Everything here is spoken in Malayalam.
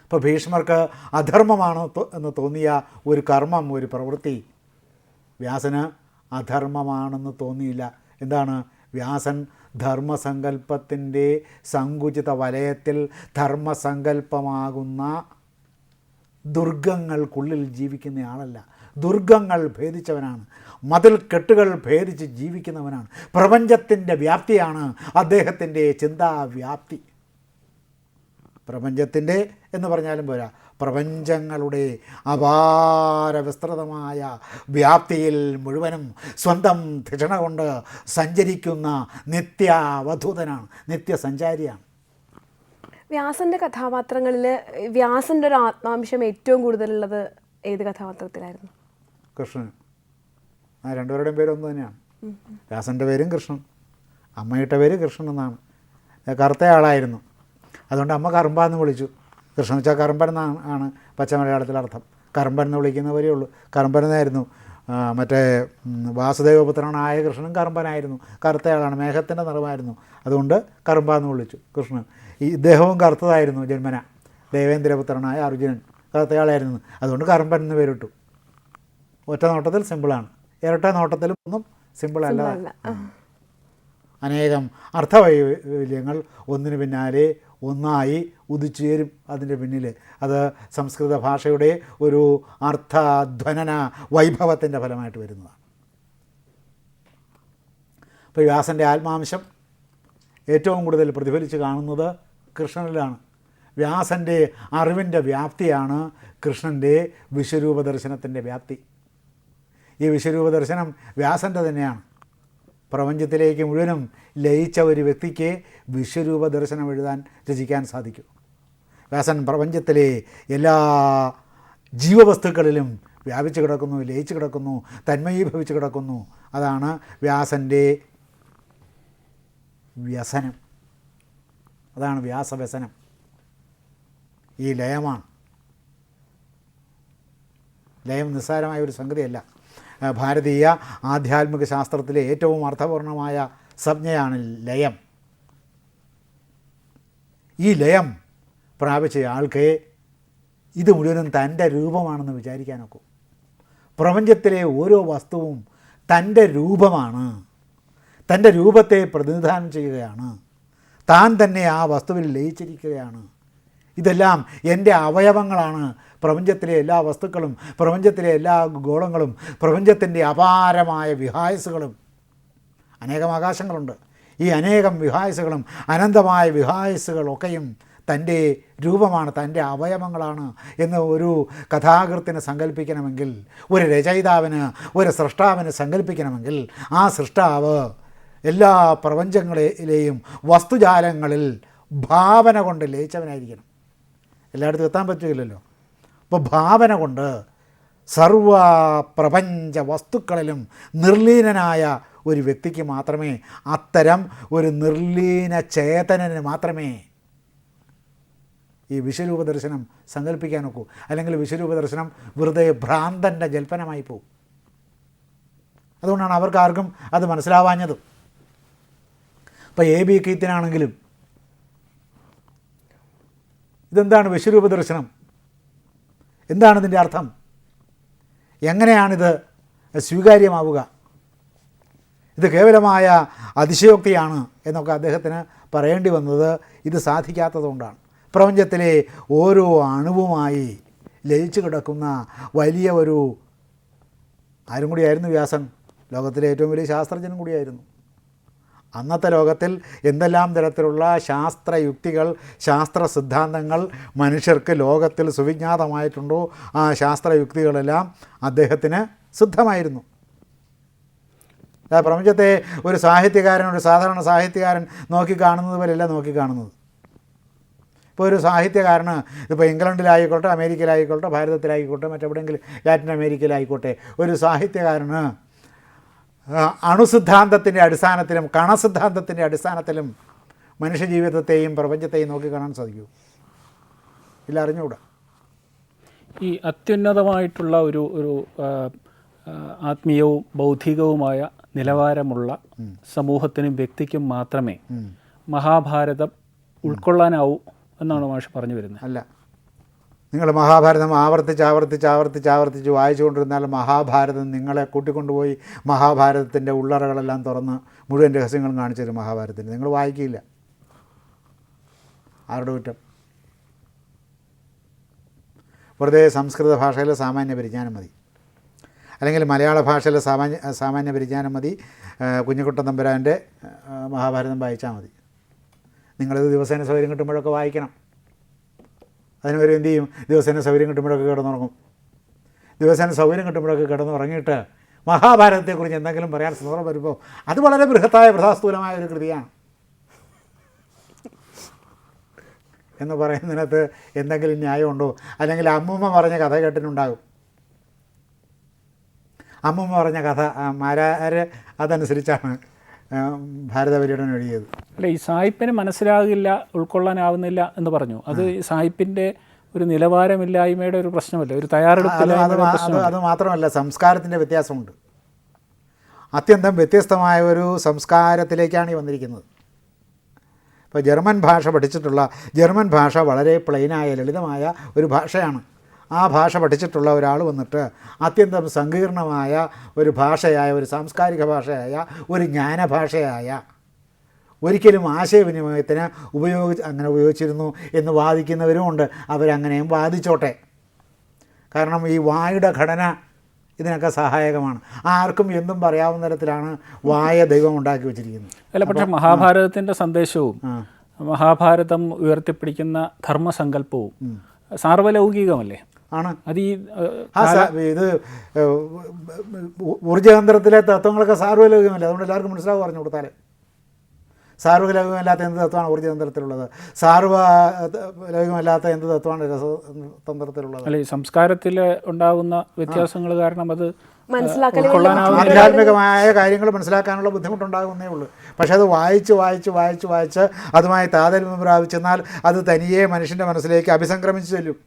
ഇപ്പോൾ ഭീഷ്മർക്ക് അധർമ്മമാണ് എന്ന് തോന്നിയ ഒരു കർമ്മം, ഒരു പ്രവൃത്തി വ്യാസന് അധർമ്മമാണെന്ന് തോന്നിയില്ല. എന്താണ്? വ്യാസൻ ധർമ്മസങ്കല്പത്തിൻ്റെ സങ്കുചിത വലയത്തിൽ ധർമ്മസങ്കല്പമാകുന്ന ദുർഗങ്ങൾക്കുള്ളിൽ ജീവിക്കുന്ന ആളല്ല. ദുർഗങ്ങൾ ഭേദിച്ചവനാണ്, മതിൽ കെട്ടുകൾ ഭേദിച്ച് ജീവിക്കുന്നവനാണ്. പ്രപഞ്ചത്തിൻ്റെ വ്യാപ്തിയാണ് അദ്ദേഹത്തിൻ്റെ ചിന്താവ്യാപ്തി. പ്രപഞ്ചത്തിൻ്റെ എന്ന് പറഞ്ഞാലും പോരാ, പ്രപഞ്ചങ്ങളുടെ അപാര വിസ്തൃതമായ വ്യാപ്തിയിൽ മുഴുവനും സ്വന്തം ധിഷണ കൊണ്ട് സഞ്ചരിക്കുന്ന നിത്യാവധൂതനാണ്, നിത്യസഞ്ചാരിയാണ്. വ്യാസൻ്റെ കഥാപാത്രങ്ങളിൽ വ്യാസൻ്റെ ഒരു ആത്മാംശം ഏറ്റവും കൂടുതലുള്ളത് ഏത് കഥാപാത്രത്തിലായിരുന്നു? കൃഷ്ണൻ. ആ രണ്ടുപേരുടെയും പേര് ഒന്ന് തന്നെയാണ്. വ്യാസൻ്റെ പേരും കൃഷ്ണൻ, അമ്മയുടെ പേര് കൃഷ്ണൻ എന്നാണ്. കറുത്തയാളായിരുന്നു, അതുകൊണ്ട് അമ്മ കറുമ്പ എന്ന് വിളിച്ചു. കൃഷ്ണൻ വെച്ചാൽ കറുമ്പൻ എന്നാണ് പച്ച മലയാളത്തിലർത്ഥം. കറുമ്പൻ എന്ന് വിളിക്കുന്നവരേ ഉള്ളൂ. കറുമ്പൻ എന്നായിരുന്നു. മറ്റേ വാസുദേവപുത്രനായ കൃഷ്ണനും കറുമ്പനായിരുന്നു, കറുത്തയാളാണ്, മേഘത്തിൻ്റെ നിറമായിരുന്നു, അതുകൊണ്ട് കറുമ്പ എന്ന് വിളിച്ചു കൃഷ്ണൻ. ഇദ്ദേഹവും കറുത്തതായിരുന്നു ജന്മന. ദേവേന്ദ്രപുത്രനായ അർജുനൻ കറുത്തയാളായിരുന്നു, അതുകൊണ്ട് കറുമ്പൻ എന്ന് പേരിട്ടു. ഒറ്റ നോട്ടത്തിൽ സിമ്പിളാണ്, ഇരട്ട നോട്ടത്തിലും ഒന്നും സിമ്പിളല്ല. അനേകം അർത്ഥവൈകല്യങ്ങൾ ഒന്നിനു പിന്നാലെ ഒന്നായി ഉദിച്ചുയരും അതിൻ്റെ പിന്നിൽ. അത് സംസ്കൃത ഭാഷയുടെ ഒരു അർത്ഥധ്വനന വൈഭവത്തിൻ്റെ ഫലമായിട്ട് വരുന്നതാണ്. അപ്പോൾ വ്യാസൻ്റെ ആത്മാംശം ഏറ്റവും കൂടുതൽ പ്രതിഫലിച്ച് കാണുന്നത് കൃഷ്ണനിലാണ്. വ്യാസൻ്റെ അറിവിൻ്റെ വ്യാപ്തിയാണ് കൃഷ്ണൻ്റെ വിശ്വരൂപ ദർശനത്തിൻ്റെ വ്യാപ്തി. ഈ വിശ്വരൂപ ദർശനം വ്യാസൻ്റെ തന്നെയാണ്. പ്രപഞ്ചത്തിലേക്ക് മുഴുവനും ലയിച്ച ഒരു വ്യക്തിക്ക് വിശ്വരൂപ ദർശനം രചിക്കാൻ സാധിക്കും. വ്യാസൻ പ്രപഞ്ചത്തിലെ എല്ലാ ജീവവസ്തുക്കളിലും വ്യാപിച്ചു കിടക്കുന്നു, ലയിച്ചു കിടക്കുന്നു, തന്മയീഭവിച്ച് കിടക്കുന്നു. അതാണ് വ്യാസൻ്റെ വ്യസനം, അതാണ് വ്യാസവ്യസനം. ഈ ലയമാണ്. ലയം നിസ്സാരമായ ഒരു സംഗതിയല്ല. ഭാരതീയ ആധ്യാത്മിക ശാസ്ത്രത്തിലെ ഏറ്റവും അർത്ഥപൂർണമായ സംജ്ഞയാണ് ലയം. ഈ ലയം പ്രാപിച്ച ആൾക്ക് ഇത് മുഴുവനും തൻ്റെ രൂപമാണെന്ന് വിചാരിക്കാനൊക്കും. പ്രപഞ്ചത്തിലെ ഓരോ വസ്തുവും തൻ്റെ രൂപമാണ്, തൻ്റെ രൂപത്തെ പ്രതിനിധാനം ചെയ്യുകയാണ്, താൻ തന്നെ ആ വസ്തുവിൽ ലയിച്ചിരിക്കുകയാണ്. ഇതെല്ലാം എൻ്റെ അവയവങ്ങളാണ്. പ്രപഞ്ചത്തിലെ എല്ലാ വസ്തുക്കളും, പ്രപഞ്ചത്തിലെ എല്ലാ ഗോളങ്ങളും, പ്രപഞ്ചത്തിൻ്റെ അപാരമായ വിഹായസുകളും. അനേകം ആകാശങ്ങളുണ്ട്. ഈ അനേകം വിഹായസുകളും അനന്തമായ വിഹായസുകളൊക്കെയും തൻ്റെ രൂപമാണ്, തൻ്റെ അവയവങ്ങളാണ് എന്ന് ഒരു കഥാകൃത്തിന് സങ്കല്പിക്കണമെങ്കിൽ, ഒരു രചയിതാവിന്, ഒരു സൃഷ്ടാവിന് സങ്കല്പിക്കണമെങ്കിൽ, ആ സൃഷ്ടാവ് എല്ലാ പ്രപഞ്ചങ്ങളിലെയും വസ്തുജാലങ്ങളിൽ ഭാവന കൊണ്ട് ലയിച്ചവനായിരിക്കണം. എല്ലായിടത്തും എത്താൻ പറ്റില്ലല്ലോ. അപ്പോൾ ഭാവന കൊണ്ട് സർവ പ്രപഞ്ച വസ്തുക്കളിലും നിർലീനനായ ഒരു വ്യക്തിക്ക് മാത്രമേ, അത്തരം ഒരു നിർലീന ചേതനന് മാത്രമേ ഈ വിശ്വരൂപ ദർശനം സങ്കല്പിക്കാൻ ഒക്കൂ. അല്ലെങ്കിൽ വിശ്വരൂപ ദർശനം വെറുതെ ഭ്രാന്തൻ്റെ ജൽപ്പനമായി പോകും. അതുകൊണ്ടാണ് അവർക്കാർക്കും അത് മനസ്സിലാവാഞ്ഞത്. ഇപ്പോൾ A.B. കീത്തിനാണെങ്കിലും ഇതെന്താണ് വിശ്വരൂപ ദർശനം, എന്താണ് ഇതിൻ്റെ അർത്ഥം, എങ്ങനെയാണിത് സ്വീകാര്യമാവുക, ഇത് കേവലമായ അതിശയോക്തിയാണ് എന്നൊക്കെ അദ്ദേഹത്തിന് പറയേണ്ടി വന്നത് ഇത് സാധിക്കാത്തതുകൊണ്ടാണ്. പ്രപഞ്ചത്തിലെ ഓരോ അണുവുമായി ലയിച്ചു കിടക്കുന്ന വലിയ ഒരു ആരും കൂടിയായിരുന്നു വ്യാസൻ. ലോകത്തിലെ ഏറ്റവും വലിയ ശാസ്ത്രജ്ഞനും കൂടിയായിരുന്നു. അന്നത്തെ ലോകത്തിൽ എന്തെല്ലാം തരത്തിലുള്ള ശാസ്ത്രയുക്തികൾ, ശാസ്ത്ര സിദ്ധാന്തങ്ങൾ മനുഷ്യർക്ക് ലോകത്തിൽ സുവിജ്ഞാതമായിട്ടുണ്ടോ ആ ശാസ്ത്രയുക്തികളെല്ലാം അദ്ദേഹത്തിന് സിദ്ധമായിരുന്നു. പ്രപഞ്ചത്തെ ഒരു സാഹിത്യകാരൻ, ഒരു സാധാരണ സാഹിത്യകാരൻ നോക്കിക്കാണുന്നത് പോലെയല്ല നോക്കിക്കാണുന്നത്. ഇപ്പോൾ ഒരു സാഹിത്യകാരന് ഇപ്പോൾ ഇംഗ്ലണ്ടിലായിക്കോട്ടെ, അമേരിക്കയിലായിക്കോട്ടെ, ഭാരതത്തിലായിക്കോട്ടെ, മറ്റെവിടെയെങ്കിലും ലാറ്റിൻ അമേരിക്കയിലായിക്കോട്ടെ, ഒരു സാഹിത്യകാരന് അണുസിദ്ധാന്തത്തിൻ്റെ അടിസ്ഥാനത്തിലും കണസിദ്ധാന്തത്തിൻ്റെ അടിസ്ഥാനത്തിലും മനുഷ്യജീവിതത്തെയും പ്രപഞ്ചത്തെയും നോക്കിക്കാണാൻ സാധിക്കൂ? ഇല്ല, അറിഞ്ഞുകൂടാ. ഈ അത്യുന്നതമായിട്ടുള്ള ഒരു ആത്മീയവും ബൗദ്ധികവുമായ നിലവാരമുള്ള സമൂഹത്തിനും വ്യക്തിക്കും മാത്രമേ മഹാഭാരതം ഉൾക്കൊള്ളാനാവൂ എന്നാണ് മാഷ് പറഞ്ഞു വരുന്നത്. അല്ല, നിങ്ങൾ മഹാഭാരതം ആവർത്തിച്ച് വായിച്ചുകൊണ്ടിരുന്നാൽ മഹാഭാരതം നിങ്ങളെ കൂട്ടിക്കൊണ്ടുപോയി മഹാഭാരതത്തിൻ്റെ ഉള്ളറകളെല്ലാം തുറന്ന് മുഴുവൻ രഹസ്യങ്ങളും കാണിച്ചു തരും. മഹാഭാരതത്തിൻ്റെ നിങ്ങൾ വായിക്കില്ല. ആരുടെ കുറ്റം? വെറുതെ സംസ്കൃത ഭാഷയിലെ സാമാന്യ പരിജ്ഞാനം മതി, അല്ലെങ്കിൽ മലയാള ഭാഷയിലെ സാമാന്യ പരിജ്ഞാനം മതി. കുഞ്ഞിക്കുട്ടൻ തമ്പുരാൻ്റെ മഹാഭാരതം വായിച്ചാൽ മതി. നിങ്ങളിത് ദിവസേന സൗകര്യം കിട്ടുമ്പോഴൊക്കെ വായിക്കണം. അതിന് വരെ എന്ത് ചെയ്യും? ദിവസേന സൗകര്യം കിട്ടുമ്പോഴൊക്കെ കിടന്നുറങ്ങും. ദിവസേന സൗകര്യം കിട്ടുമ്പോഴൊക്കെ കിടന്നുറങ്ങിയിട്ട് മഹാഭാരതത്തെക്കുറിച്ച് എന്തെങ്കിലും പറയാൻ സന്ദർഭം വരുമ്പോൾ അത് വളരെ ബൃഹത്തായ വൃഥാസ്ഥൂലമായ ഒരു കൃതിയാണ് എന്ന് പറയുന്നതിനകത്ത് എന്തെങ്കിലും ന്യായമുണ്ടോ? അല്ലെങ്കിൽ അമ്മൂമ്മ പറഞ്ഞ കഥ കേട്ടിട്ടുണ്ടാകും. അമ്മൂമ്മ പറഞ്ഞ കഥ മാരാര് അതനുസരിച്ചാണ് ഭാരത പര്യടനം എഴുതിയത്. അല്ല, ഈ സായിപ്പിന് മനസ്സിലാകില്ല, ഉൾക്കൊള്ളാനാവുന്നില്ല എന്ന് പറഞ്ഞു. അത് സായിപ്പിൻ്റെ ഒരു നിലവാരമില്ലായ്മയുടെ ഒരു പ്രശ്നമല്ല, ഒരു തയ്യാറെടുപ്പില്ലായ്മ. അത് മാത്രമല്ല, സംസ്കാരത്തിൻ്റെ വ്യത്യാസമുണ്ട്. അത്യന്തം വ്യത്യസ്തമായ ഒരു സംസ്കാരത്തിലേക്കാണ് ഈ വന്നിരിക്കുന്നത്. ഇപ്പോൾ ജർമ്മൻ ഭാഷ വളരെ പ്ലെയിനായ ലളിതമായ ഒരു ഭാഷയാണ്. ആ ഭാഷ പഠിച്ചിട്ടുള്ള ഒരാൾ വന്നിട്ട് അത്യന്തം സങ്കീർണമായ ഒരു ഭാഷയായ, ഒരു സാംസ്കാരിക ഭാഷയായ, ഒരു ജ്ഞാനഭാഷയായ, ഒരിക്കലും ആശയവിനിമയത്തിന് അങ്ങനെ ഉപയോഗിച്ചിരുന്നു എന്ന് വാദിക്കുന്നവരുമുണ്ട്. അവരങ്ങനെയും വാദിച്ചോട്ടെ. കാരണം ഈ വായുടെ ഘടന ഇതിനൊക്കെ സഹായകമാണ്. ആർക്കും എന്തും പറയാവുന്ന തരത്തിലാണ് വായ ദൈവം ഉണ്ടാക്കി വെച്ചിരിക്കുന്നത്. അല്ല, പക്ഷേ മഹാഭാരതത്തിൻ്റെ സന്ദേശവും മഹാഭാരതം ഉയർത്തിപ്പിടിക്കുന്ന ധർമ്മസങ്കല്പവും സാർവലൗകികമല്ലേ? ആണ്. അത് ഈ ഇത് ഊർജ്ജതന്ത്രത്തിലെ തത്വങ്ങളൊക്കെ സാർവലൗകികമല്ലേ? അതുകൊണ്ട് എല്ലാവർക്കും മനസ്സിലാവും പറഞ്ഞു കൊടുത്താൽ. സാർവലൗകികമല്ലാത്ത എന്ത് തത്വമാണ് ഊർജ്ജതന്ത്രത്തിലുള്ളത്? സാർവലൗകികമല്ലാത്ത എന്ത് തത്വമാണ് രസതന്ത്രത്തിലുള്ളത്? അല്ലെ, സംസ്കാരത്തിൽ ഉണ്ടാകുന്ന വ്യത്യാസങ്ങൾ കാരണം അത് ആധ്യാത്മികമായ കാര്യങ്ങൾ മനസ്സിലാക്കാനുള്ള ബുദ്ധിമുട്ടുണ്ടാകുന്നേ ഉള്ളൂ. പക്ഷെ അത് വായിച്ച് അതുമായി താതാത്മ്യം പ്രാപിച്ചെന്നാൽ അത് തനിയെ മനുഷ്യൻ്റെ മനസ്സിലേക്ക് അഭിസംക്രമിച്ച് ചെല്ലും.